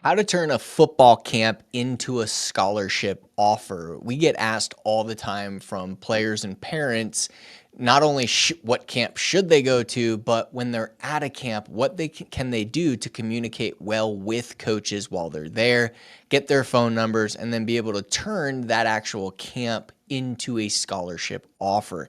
How to turn a football camp into a scholarship offer. We get asked all the time from players and parents, not only what camp should they go to, but when they're at a camp, what can they do to communicate well with coaches while they're there, get their phone numbers, and then be able to turn that actual camp into a scholarship offer.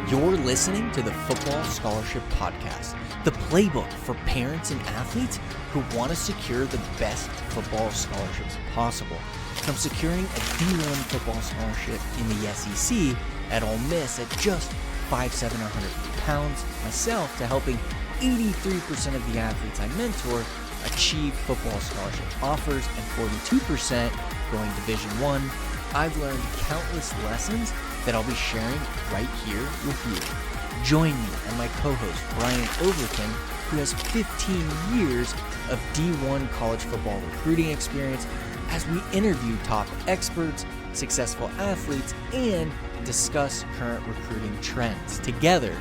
You're listening to the Football Scholarship Podcast, the playbook for parents and athletes who want to secure the best football scholarships possible. From securing a D1 football scholarship in the SEC at Ole Miss at just £5,700, myself, to helping 83% of the athletes I mentor achieve football scholarship offers and 42% going Division I. I've learned countless lessons that I'll be sharing right here with you. Join me and my co-host, Brian Overton, who has 15 years of D1 college football recruiting experience, as we interview top experts, successful athletes, and discuss current recruiting trends. Together,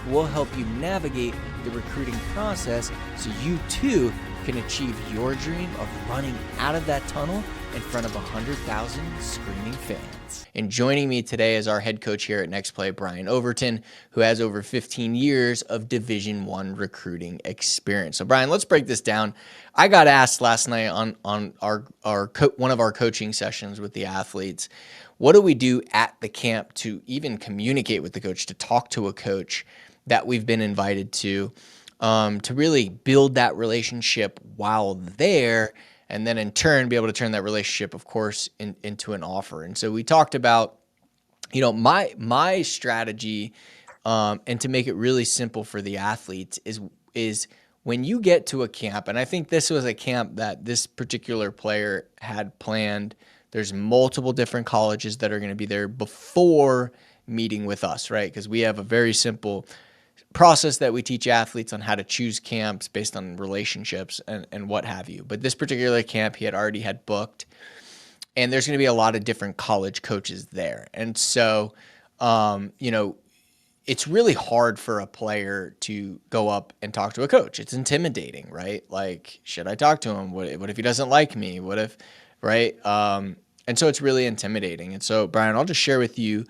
we'll help you navigate the recruiting process so you too can achieve your dream of running out of that tunnel in front of 100,000 screaming fans. And joining me today is our head coach here at Next Play, Brian Overton, who has over 15 years of Division I recruiting experience. So Brian, let's break this down. I got asked last night on one of our coaching sessions with the athletes, what do we do at the camp to even communicate with the coach, to talk to a coach that we've been invited to really build that relationship while there, and then in turn be able to turn that relationship, of course, into an offer. And so we talked about, my strategy, and to make it really simple for the athletes is when you get to a camp, and I think this was a camp that this particular player had planned. There's multiple different colleges that are going to be there before meeting with us, right? Because we have a very simple process that we teach athletes on how to choose camps based on relationships and what have you. But this particular camp he had already had booked, and there's going to be a lot of different college coaches there. And so, it's really hard for a player to go up and talk to a coach. It's intimidating, right? Like, should I talk to him? What if he doesn't like me? What if, right? And so it's really intimidating. And so, Brian, I'll just share with you,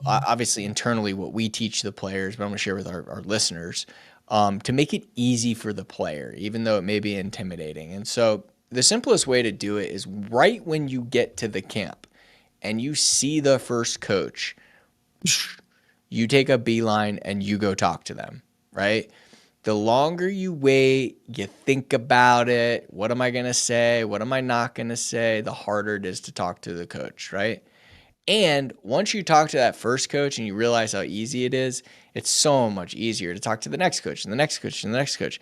obviously internally what we teach the players, but I'm going to share with our listeners to make it easy for the player, even though it may be intimidating. And so the simplest way to do it is right when you get to the camp and you see the first coach, you take a beeline and you go talk to them, right? The longer you wait, you think about it. What am I going to say? What am I not going to say? The harder it is to talk to the coach, right? And once you talk to that first coach and you realize how easy it is, it's so much easier to talk to the next coach and the next coach and the next coach.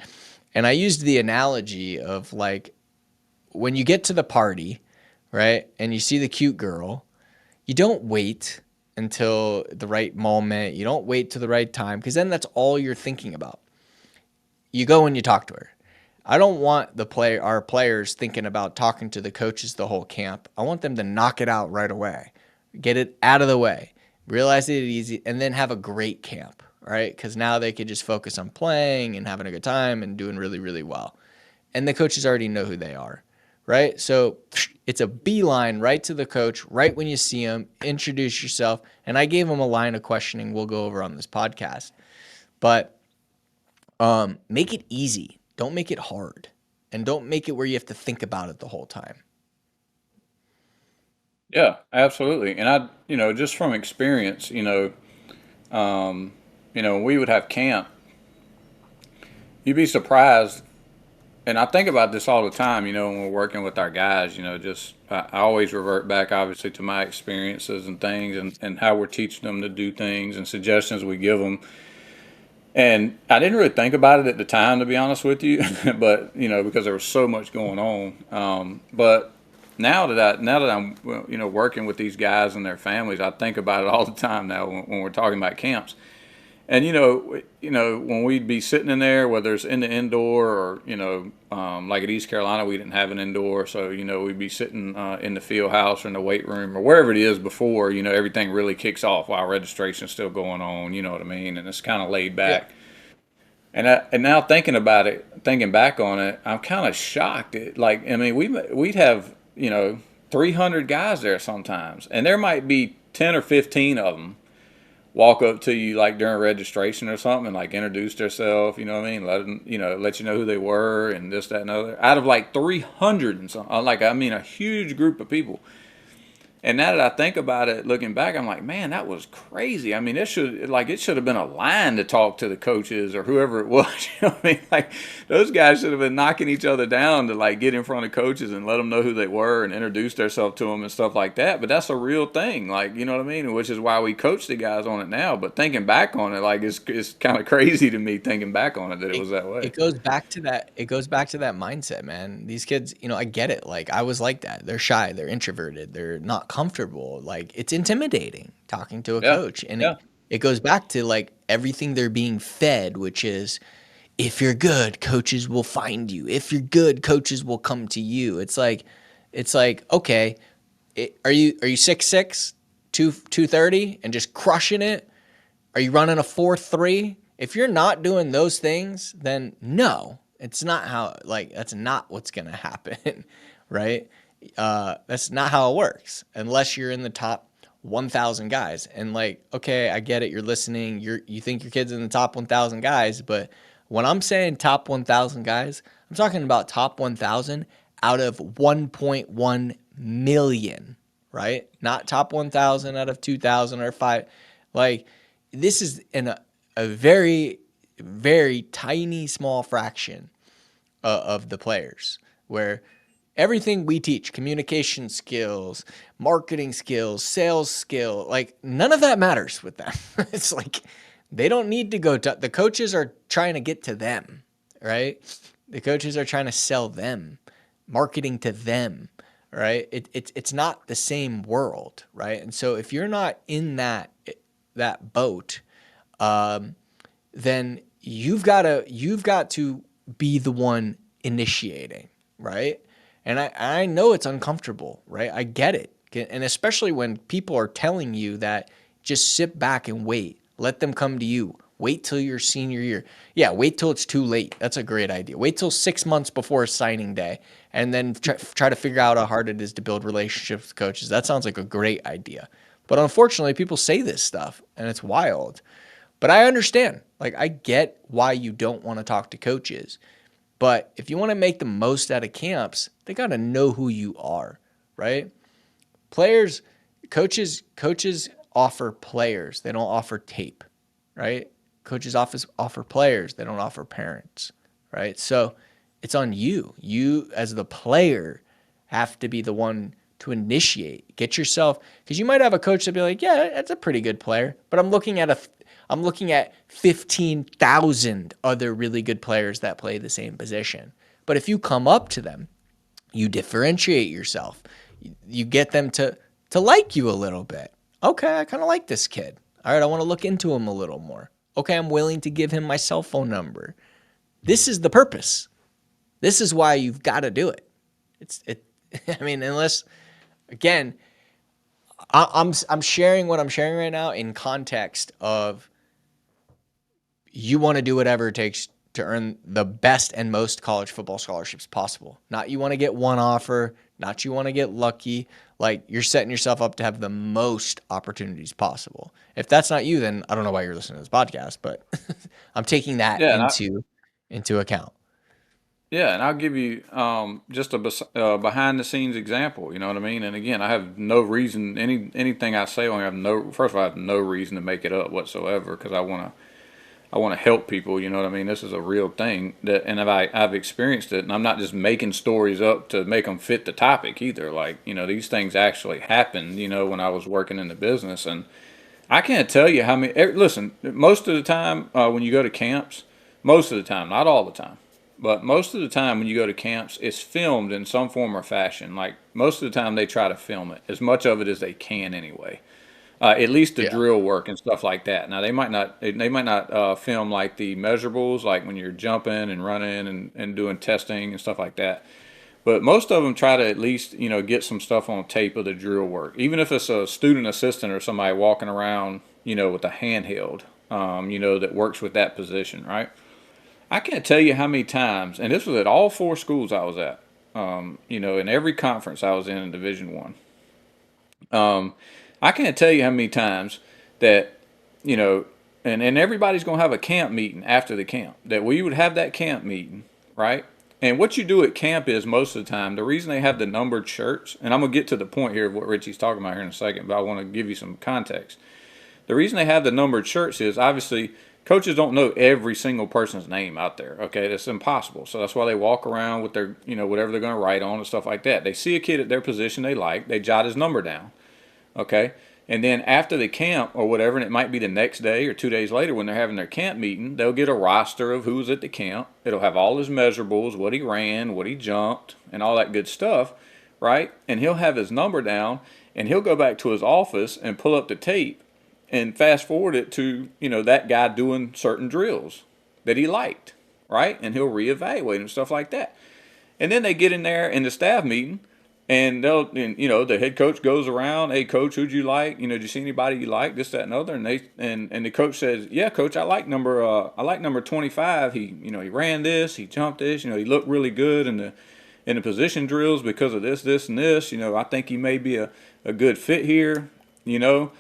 And I used the analogy of, like, when you get to the party, right, and you see the cute girl, you don't wait until the right moment. You don't wait to the right time, because then that's all you're thinking about. You go and you talk to her. I don't want our players thinking about talking to the coaches the whole camp. I want them to knock it out right away. Get it out of the way, realize it easy, and then have a great camp, right? Because now they could just focus on playing and having a good time and doing really, really well. And the coaches already know who they are, right? So it's a beeline right to the coach, right when you see him, introduce yourself. And I gave him a line of questioning we'll go over on this podcast. But make it easy. Don't make it hard. And don't make it where you have to think about it the whole time. Yeah, absolutely. And just from experience, when we would have camp, you'd be surprised. And I think about this all the time, when we're working with our guys, I always revert back, obviously, to my experiences and things and how we're teaching them to do things and suggestions we give them. And I didn't really think about it at the time, to be honest with you, but, because there was so much going on. But now that I'm working with these guys and their families, I think about it all the time now when we're talking about camps. And when we'd be sitting in there, whether it's in the indoor or like at East Carolina, we didn't have an indoor, so we'd be sitting in the field house or in the weight room or wherever it is before everything really kicks off while registration's still going on. You know what I mean? And it's kind of laid Yeah. back. And now thinking about it, thinking back on it, I'm kind of shocked. Like, I mean, we'd have 300 guys there sometimes, and there might be 10 or 15 of them walk up to you like during registration or something, and like introduce themselves. You know what I mean? Let them, let you know who they were and this, that, and other. Out of like 300 and something, like I mean, a huge group of people. And now that I think about it, looking back, I'm like, man, that was crazy. I mean, it should have been a line to talk to the coaches or whoever it was. You know what I mean? Like, those guys should have been knocking each other down to like get in front of coaches and let them know who they were and introduce themselves to them and stuff like that. But that's a real thing, like, you know what I mean? Which is why we coach the guys on it now. But thinking back on it, like, it's kind of crazy to me thinking back on it that it was that way. It goes back to that. It goes back to that mindset, man. These kids, I get it. Like, I was like that. They're shy. They're introverted. They're not comfortable. Like, it's intimidating talking to a Yeah, coach. And yeah, it goes back to like everything they're being fed, which is, if you're good, coaches will find you. If you're good, coaches will come to you. It's like, okay, are you 6'6", 230 and just crushing it? Are you running a 4.3? If you're not doing those things, then no, it's not how, like, that's not what's going to happen, right? That's not how it works unless you're in the top 1,000 guys. And like, okay, I get it. You're listening. You think your kid's in the top 1,000 guys, but when I'm saying top 1,000 guys, I'm talking about top 1,000 out of 1.1 million, right? Not top 1,000 out of 2,000 or five. Like, this is in a very, very tiny, small fraction of the players where everything we teach, communication skills, marketing skills, sales skill, like none of that matters with them. It's like they don't need to go to, the coaches are trying to get to them, right? The coaches are trying to sell them, marketing to them, right? It's not the same world, right? And so if you're not in that boat, then you've got to be the one initiating, right? And I know it's uncomfortable, right? I get it. And especially when people are telling you that just sit back and wait. Let them come to you. Wait till your senior year. Yeah, wait till it's too late. That's a great idea. Wait till 6 months before signing day and then try to figure out how hard it is to build relationships with coaches. That sounds like a great idea. But unfortunately, people say this stuff and it's wild. But I understand. Like, I get why you don't want to talk to coaches. But if you want to make the most out of camps, they got to know who you are, right? Players, coaches offer players. They don't offer tape, right? Coaches offer players. They don't offer parents, right? So it's on you. You as the player have to be the one to initiate. Get yourself, because you might have a coach that be like, yeah, that's a pretty good player, but I'm looking at 15,000 other really good players that play the same position. But if you come up to them, you differentiate yourself. You get them to like you a little bit. Okay, I kind of like this kid. All right, I want to look into him a little more. Okay, I'm willing to give him my cell phone number. This is the purpose. This is why you've got to do it. I mean, unless, again, I'm sharing what I'm sharing right now in context of you want to do whatever it takes to earn the best and most college football scholarships possible. Not you want to get one offer, not you want to get lucky. Like, you're setting yourself up to have the most opportunities possible. If that's not you, then I don't know why you're listening to this podcast, but I'm taking that yeah. into account. Yeah, and I'll give you just a behind the scenes example. You know what I mean? And again, I have no reason anything I say. I have no first of all, I have no reason to make it up whatsoever because I want to help people. You know what I mean? This is a real thing that, and I've experienced it, and I'm not just making stories up to make them fit the topic either. Like, these things actually happened. When I was working in the business, and I can't tell you how many. Listen, most of the time when you go to camps, most of the time, not all the time, but most of the time when you go to camps, it's filmed in some form or fashion. Like, most of the time, they try to film it, as much of it as they can anyway. At least the Yeah. drill work and stuff like that. Now they might not film like the measurables, like when you're jumping and running and doing testing and stuff like that. But most of them try to at least get some stuff on tape of the drill work, even if it's a student assistant or somebody walking around with a handheld, that works with that position, right? I can't tell you how many times, and this was at all four schools I was at. In every conference I was in Division One. I can't tell you how many times that, you know, and everybody's going to have a camp meeting after the camp, that we would have that camp meeting, right? And what you do at camp is most of the time, the reason they have the numbered shirts, and I'm going to get to the point here of what Richie's talking about here in a second, but I want to give you some context. The reason they have the numbered shirts is obviously coaches don't know every single person's name out there. Okay, that's impossible. So that's why they walk around with their, whatever they're going to write on and stuff like that. They see a kid at their position they like, they jot his number down. Okay, and then after the camp or whatever, and it might be the next day or 2 days later when they're having their camp meeting, they'll get a roster of who's at the camp. It'll have all his measurables, what he ran, what he jumped, and all that good stuff, right? And he'll have his number down, and he'll go back to his office and pull up the tape and fast forward it to, that guy doing certain drills that he liked, right? And he'll reevaluate and stuff like that. And then they get in there in the staff meeting, and the head coach goes around, hey coach, who'd you like? Did you see anybody you like? This, that, and other. And the coach says, yeah, coach, I like number 25. He ran this, he jumped this, he looked really good in the position drills because of this, this, and this. I think he may be a good fit here. Who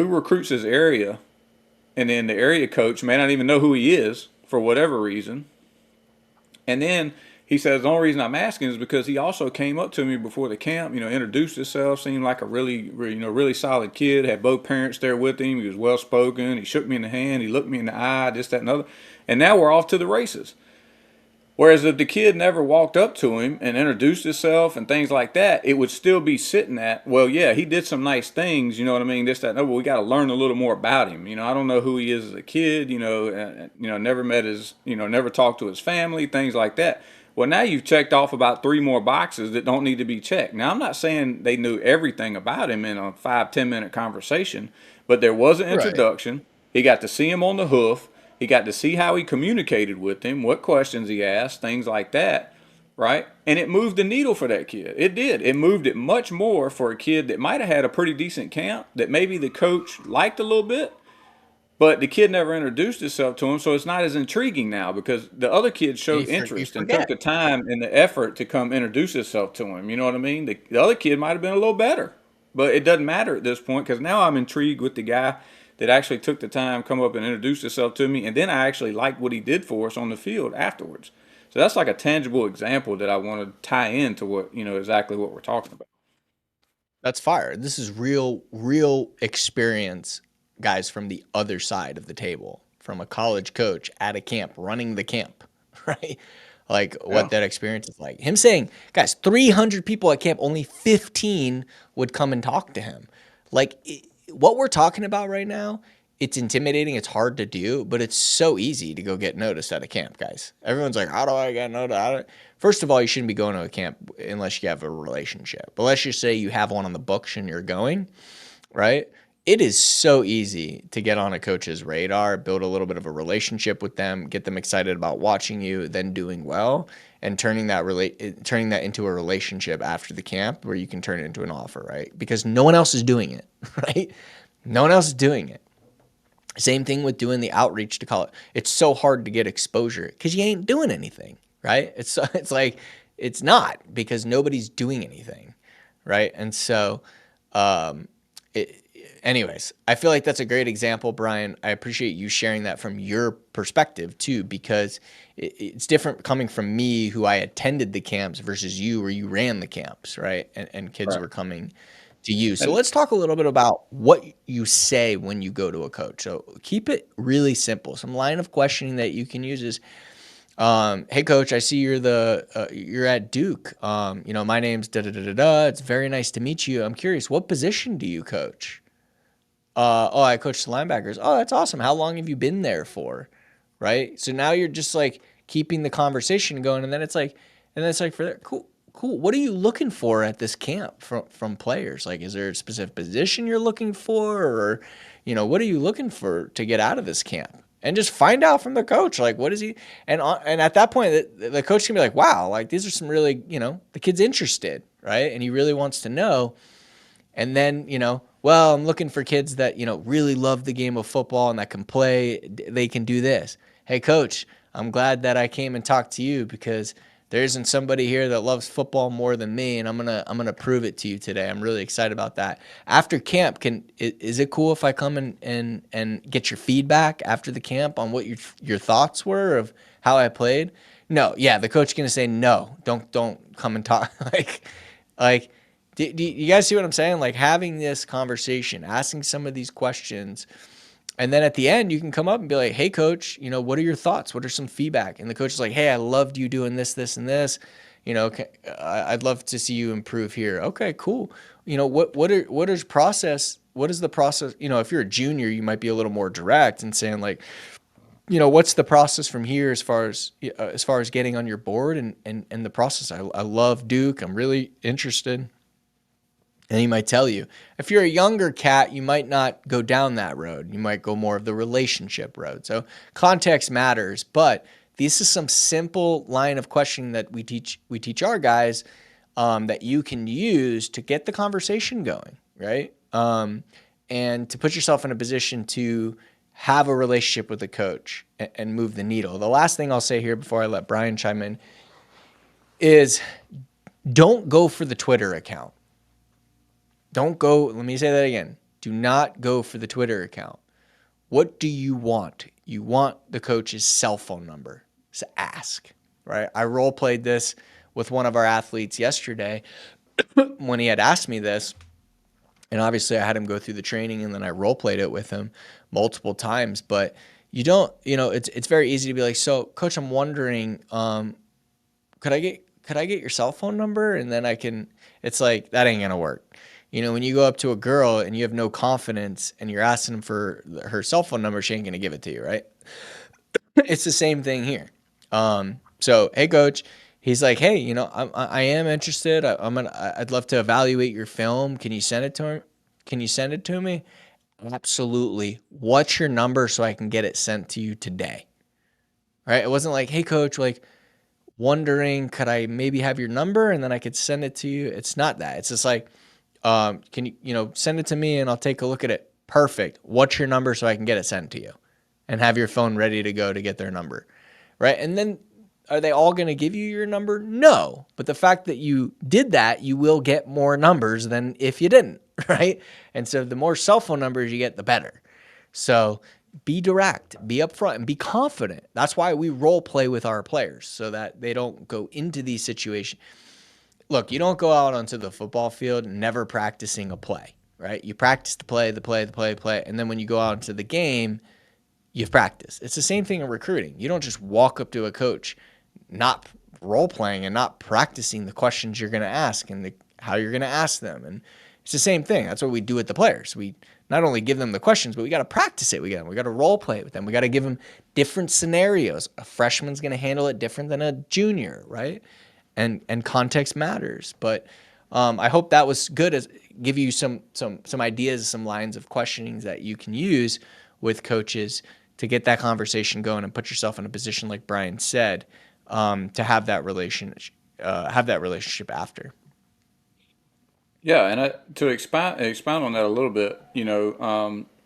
recruits his area, and then the area coach may not even know who he is for whatever reason. And then he says, the only reason I'm asking is because he also came up to me before the camp, introduced himself, seemed like a really solid kid, had both parents there with him. He was well spoken. He shook me in the hand. He looked me in the eye, this, that, and other. And now we're off to the races. Whereas if the kid never walked up to him and introduced himself and things like that, it would still be sitting at, well, yeah, he did some nice things, you know what I mean, this, that, no, but we got to learn a little more about him. I don't know who he is as a kid, never met his, never talked to his family, things like that. Well, now you've checked off about 3 more boxes that don't need to be checked. Now, I'm not saying they knew everything about him in a 5-10 minute conversation, but there was an introduction. Right. He got to see him on the hoof. He got to see how he communicated with him, what questions he asked, things like that, right? And it moved the needle for that kid. It did. It moved it much more for a kid that might have had a pretty decent camp, that maybe the coach liked a little bit, but the kid never introduced himself to him, so it's not as intriguing now because the other kid showed interest and took the time and the effort to come introduce himself to him. You know what I mean? The other kid might have been a little better, but it doesn't matter at this point because now I'm intrigued with the guy that actually took the time, come up and introduced himself to me, and then I actually liked what he did for us on the field afterwards. So that's like a tangible example that I want to tie into what, exactly what we're talking about. That's fire. This is real experience, guys, from the other side of the table, from a college coach at a camp, running the camp, right? Like what that experience is like. Him saying, guys, 300 people at camp, only 15 would come and talk to him. Like, what we're talking about right now, it's intimidating. It's hard to do, but it's so easy to go get noticed at a camp, guys. Everyone's like, how do I get noticed? First of all, you shouldn't be going to a camp unless you have a relationship. But let's just say you have one on the books and you're going, right? It is so easy to get on a coach's radar, build a little bit of a relationship with them, get them excited about watching you, then doing well, and turning that into a relationship after the camp where you can turn it into an offer, right? Because no one else is doing it, right? No one else is doing it. Same thing with doing the outreach to college. It's so hard to get exposure because you ain't doing anything, right? It's like it's not because nobody's doing anything, right? And so, anyways, I feel like that's a great example, Brian. I appreciate you sharing that from your perspective too, because it's different coming from me, who I attended the camps, versus you, where you ran the camps, right? And kids were coming to you. So let's talk a little bit about what you say when you go to a coach. So keep it really simple. Some line of questioning that you can use is, hey coach, I see you're at Duke. My name's da da da da da. It's very nice to meet you. I'm curious, what position do you coach? I coach the linebackers. Oh, that's awesome. How long have you been there for? Right. So now you're just like keeping the conversation going, and then it's like for that, cool. What are you looking for at this camp from players? Like, is there a specific position you're looking for, or, what are you looking for to get out of this camp? And just find out from the coach, like, what is he? And at that point, the coach can be like, wow, like these are some really, the kid's interested, right? And he really wants to know. And then, I'm looking for kids that, really love the game of football and that can play. They can do this. hey, coach, I'm glad that I came and talked to you because there isn't somebody here that loves football more than me, and I'm gonna prove it to you today. I'm really excited about that. After camp, is it cool if I come and get your feedback after the camp on what your thoughts were of how I played? No, yeah, the coach is gonna say no. Don't come and talk. like, do you guys see what I'm saying? Like having this conversation, asking some of these questions, and then at the end, you can come up and be like, hey, coach, what are your thoughts? What are some feedback? And the coach is like, hey, I loved you doing this, this, and this. I'd love to see you improve here. Okay, cool. What is process? What is the process? If you're a junior, you might be a little more direct and saying like, what's the process from here as far as getting on your board and the process. I love Duke. I'm really interested. And he might tell you. If you're a younger cat, you might not go down that road. You might go more of the relationship road. So context matters, but this is some simple line of questioning that we teach our guys that you can use to get the conversation going, right? And to put yourself in a position to have a relationship with a coach and move the needle. The last thing I'll say here before I let Brian chime in is don't go for the Twitter account. Don't go, let me say that again. Do not go for the Twitter account. What do you want? You want the coach's cell phone number. So ask, right? I role played this with one of our athletes yesterday when he had asked me this. And obviously I had him go through the training and then I role played it with him multiple times. But you don't, it's very easy to be like, so coach, I'm wondering, could I get your cell phone number? And then it's like, that ain't gonna work. When you go up to a girl and you have no confidence and you're asking them for her cell phone number, she ain't going to give it to you, right? It's the same thing here. So, hey, coach, he's like, hey, I am interested. I'd love to evaluate your film. Can you send it to him? Can you send it to me? Absolutely. What's your number so I can get it sent to you today? Right? It wasn't like, hey, coach, like wondering, could I maybe have your number and then I could send it to you? It's not that. It's just like, can you, send it to me and I'll take a look at it. Perfect. What's your number so I can get it sent to you and have your phone ready to go to get their number. Right. And then are they all going to give you your number? No. But the fact that you did that, you will get more numbers than if you didn't. Right. And so the more cell phone numbers you get, the better. So be direct, be upfront, and be confident. That's why we role play with our players so that they don't go into these situations. Look, you don't go out onto the football field never practicing a play, right? You practice the play, and then when you go out into the game, you've practiced. It's the same thing in recruiting. You don't just walk up to a coach not role-playing and not practicing the questions you're going to ask and how you're going to ask them. And it's the same thing. That's what we do with the players. We not only give them the questions, but we got to practice it. We got to role-play it with them. We got to give them different scenarios. A freshman's going to handle it different than a junior, right? And context matters. But I hope that was good as give you some ideas, some lines of questionings that you can use with coaches to get that conversation going and put yourself in a position, like Brian said, to have that relationship after. Yeah, and to expound on that a little bit,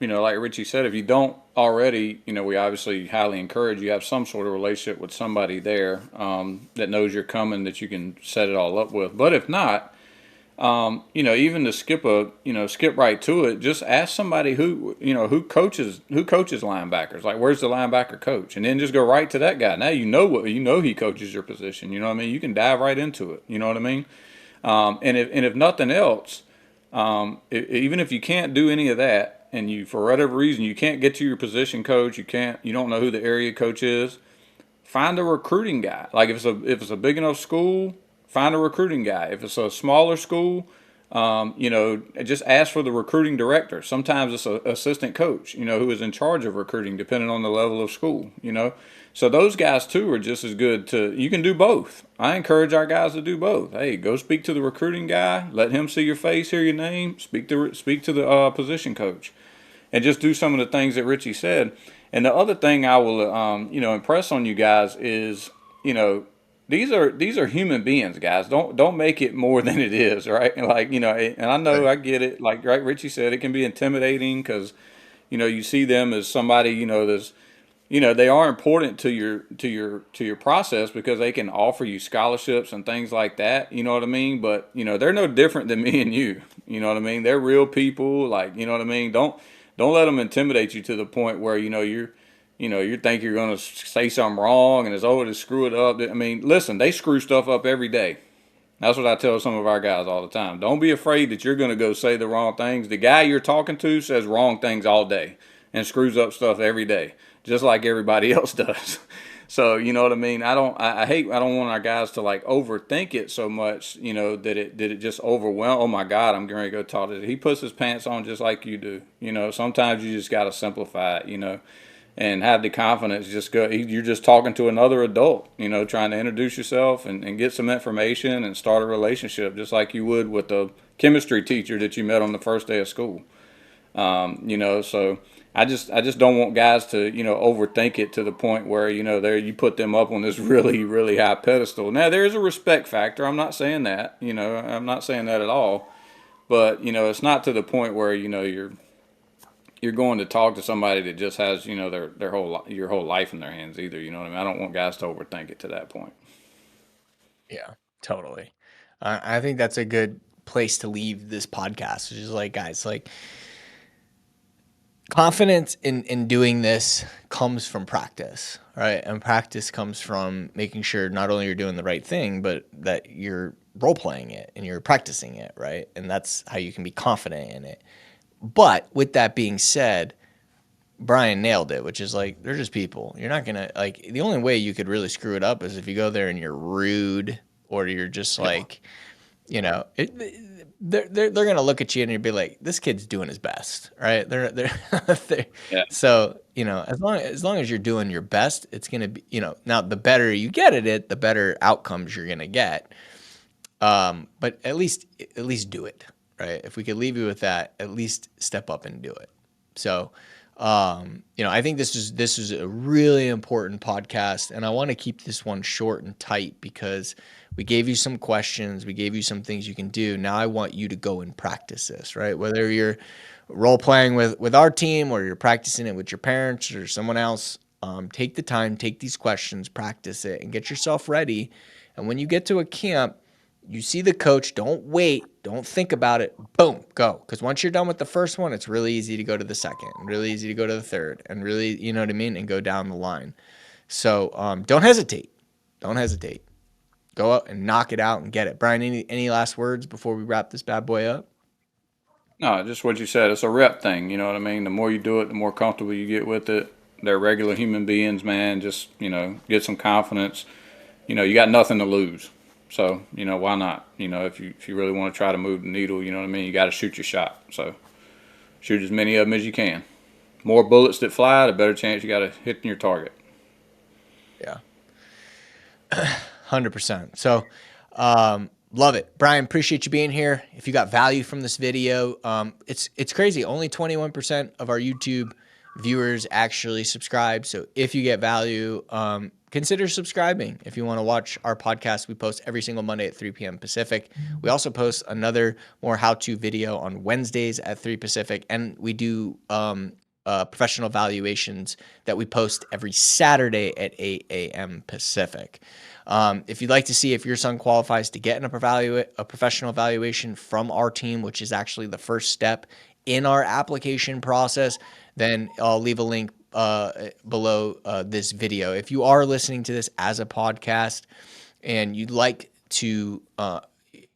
like Richie said, if you don't already, we obviously highly encourage you have some sort of relationship with somebody there that knows you're coming, that you can set it all up with. But if not, even to skip right to it, just ask somebody who coaches linebackers. Like, where's the linebacker coach? And then just go right to that guy. Now he coaches your position. You know what I mean? You can dive right into it. You know what I mean? And if nothing else, even if you can't do any of that, and you for whatever reason you can't get to your position coach, you don't know who the area coach is, find a recruiting guy. Like if it's a big enough school, find a recruiting guy. If it's a smaller school, just ask for the recruiting director. Sometimes it's an assistant coach, who is in charge of recruiting, depending on the level of school, So those guys too are just as good you can do both. I encourage our guys to do both. Hey, go speak to the recruiting guy, let him see your face, hear your name, speak to the position coach, and just do some of the things that Richie said. And the other thing I will, impress on you guys is, these are human beings, guys. Don't make it more than it is, right? Like, and I know I get it. Like, right, Richie said, it can be intimidating because, you see them as somebody, that's, they are important to your process because they can offer you scholarships and things like that. You know what I mean? But they're no different than me and you. You know what I mean? They're real people. Like, you know what I mean? Don't let them intimidate you to the point where you think you're gonna say something wrong and it's over to screw it up. I mean, listen, they screw stuff up every day. That's what I tell some of our guys all the time. Don't be afraid that you're going to go say the wrong things. The guy you're talking to says wrong things all day and screws up stuff every day, just like everybody else does. So, you know what I mean? I don't want our guys to like overthink it so much, that it just overwhelm. Oh my God, I'm going to go talk to him. He puts his pants on just like you do. Sometimes you just got to simplify it, and have the confidence. You're just talking to another adult, trying to introduce yourself and get some information and start a relationship just like you would with the chemistry teacher that you met on the first day of school. So I just don't want guys to, overthink it to the point where, you put them up on this really, really high pedestal. Now there is a respect factor. I'm not saying that, I'm not saying that at all, but it's not to the point where, you're going to talk to somebody that just has, your whole life in their hands either. You know what I mean? I don't want guys to overthink it to that point. Yeah, totally. I think that's a good place to leave this podcast, which is like, guys, like confidence in doing this comes from practice, right? And practice comes from making sure not only you're doing the right thing, but that you're role playing it and you're practicing it, right? And that's how you can be confident in it. But with that being said, Brian nailed it, which is like, they're just people. You're not going to, like, the only way you could really screw it up is if you go there and you're rude or you're just like, they're going to look at you and you'd be like, this kid's doing his best, right? They're Yeah. So, as long as you're doing your best, it's going to be, now the better you get at it, the better outcomes you're going to get. But at least do it. Right. If we could leave you with that, at least step up and do it. So, I think this is a really important podcast, and I want to keep this one short and tight because we gave you some questions, we gave you some things you can do. Now I want you to go and practice this, right? Whether you're role playing with our team or you're practicing it with your parents or someone else, take the time, take these questions, practice it, and get yourself ready. And when you get to a camp, you see the coach, don't wait, don't think about it, boom, go. Because once you're done with the first one, it's really easy to go to the second, and really easy to go to the third, and really, you know what I mean, and go down the line. So don't hesitate. Don't hesitate. Go out and knock it out and get it. Brian, any last words before we wrap this bad boy up? No, just what you said. It's a rep thing, you know what I mean? The more you do it, the more comfortable you get with it. They're regular human beings, man. Just, get some confidence. You got nothing to lose. So, why not? If you really want to try to move the needle, you know what I mean? You got to shoot your shot. So, shoot as many of them as you can. More bullets that fly, the better chance you got of hitting your target. Yeah. 100%. So, love it. Brian, appreciate you being here. If you got value from this video, it's crazy. Only 21% of our YouTube viewers actually subscribe. So if you get value, consider subscribing. If you want to watch our podcast, we post every single Monday at 3 p.m. Pacific. We also post another more how-to video on Wednesdays at 3 Pacific. And we do professional valuations that we post every Saturday at 8 a.m. Pacific. If you'd like to see if your son qualifies to get a professional evaluation from our team, which is actually the first step in our application process, then I'll leave a link below this video. If you are listening to this as a podcast and you'd like to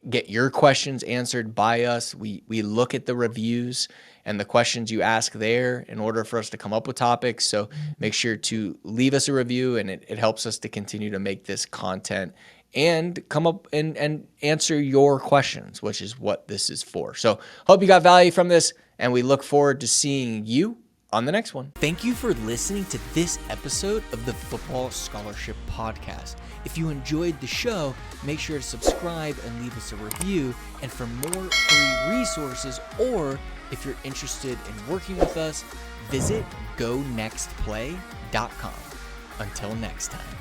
get your questions answered by us, we look at the reviews and the questions you ask there in order for us to come up with topics. So make sure to leave us a review, and it helps us to continue to make this content and come up and answer your questions, which is what this is for. So hope you got value from this, and we look forward to seeing you on the next one. Thank you for listening to this episode of the Football Scholarship Podcast. If you enjoyed the show, make sure to subscribe and leave us a review. And for more free resources, or if you're interested in working with us, visit gonextplay.com. Until next time.